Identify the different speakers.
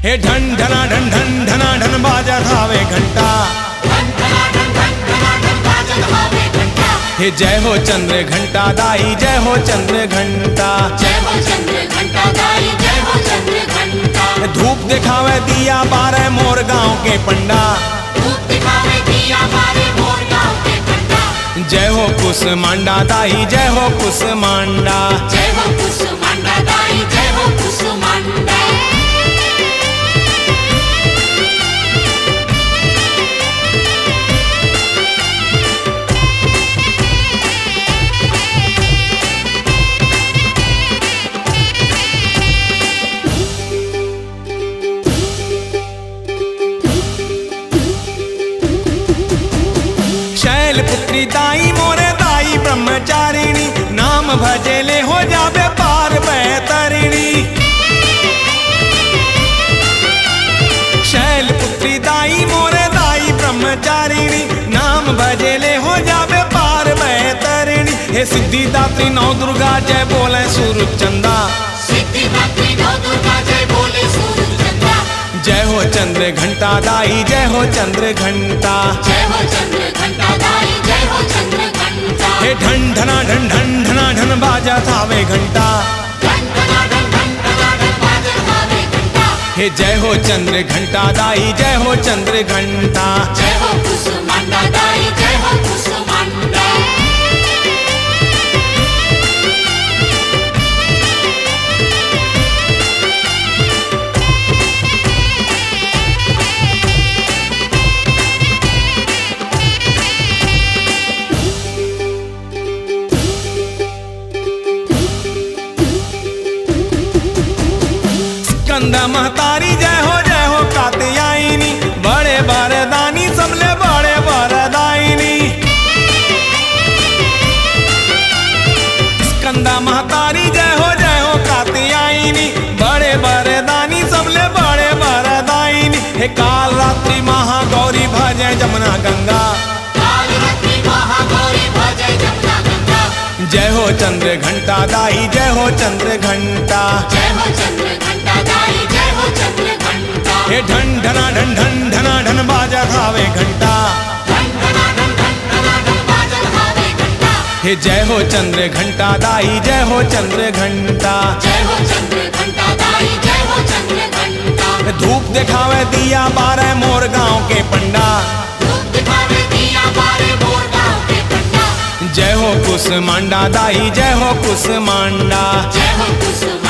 Speaker 1: हे ढन ढना ढन ढन ढना ढन बाजा थावे घंटा, हे जय हो चंद्र घंटा दाई, जय हो चंद्र घंटा,
Speaker 2: जय हो चंद्र घंटा दाई, जय हो चंद्र घंटा।
Speaker 1: धूप दिखावे दिया बारे मोर गांव के पंडा,
Speaker 2: धूप दिखावे दिया बारे मोर गांव के पंडा।
Speaker 1: जय हो कुसमांडा दाई, जय हो कुसमांडा,
Speaker 2: जय हो कुसमांडा दाई, जय हो कुसमांडा।
Speaker 1: पुत्री दाई मोरे दाई ब्रह्मचारिणी, नाम भजेले हो जावे पार बैतरिणी। शैल पुत्री दाई मोरे दाई ब्रह्मचारिणी, नाम भजेले हो जावे पार बैतरिणी। हे सिद्धिदात्री नौ दुर्गा जय बोले सूरज चंदा,
Speaker 2: सिद्धिदात्री नौ दुर्गा जय बोले सूरज चंदा।
Speaker 1: जय हो चंद्र घंटा दाई, जय हो चंद्र घंटा,
Speaker 2: जय हो चंद्र घंटा दाई, जय हो चंद्र घंटा।
Speaker 1: हे ढन ढना ढन ढन ढना ढन बाजा थावे घंटा,
Speaker 2: ढन ढना ढन ढन ढना ढन बाजा थावे घंटा।
Speaker 1: हे जय हो चंद्र घंटा दाई, जय हो चंद्र घंटा,
Speaker 2: जय हो कुसमांडा दाई, जय हो कुसमांडा। स्कंदा महतारी जय हो कात्यायनी, बड़े वरदानी सबले बड़े वरदायिनी। स्कंदा महतारी जय हो कात्यायनी, बड़े वरदानी सबले बड़े वरदायिनी। हे काल रात्रि महागौरी भजे जमुना गंगा, काल रात्रि महागौरी भजे जमुना गंगा।
Speaker 1: जय हो चंद्र घंटा दाई, जय हो चंद्र घंटा,
Speaker 2: जय हो चंद्र घंटा दाई, जय हो चंद्र घंटा।
Speaker 1: हे ढन ढना ढन ढन ढना ढन बाजा थावे घंटा,
Speaker 2: ढन ढना ढन ढन ढना ढन बाजा थावे घंटा।
Speaker 1: हे जय हो चंद्र घंटा दाई, जय हो चंद्र घंटा,
Speaker 2: जय हो चंद्र घंटा दाई, जय हो चंद्र घंटा।
Speaker 1: धूप दिखावे दिया बारे मोर गांव के पंडा,
Speaker 2: धूप दिखावे दिया बारे मोर गांव के पंडा।
Speaker 1: जय हो कुसमांडा दाई, जय हो कुसमांडा,
Speaker 2: जय हो कुसमांडा।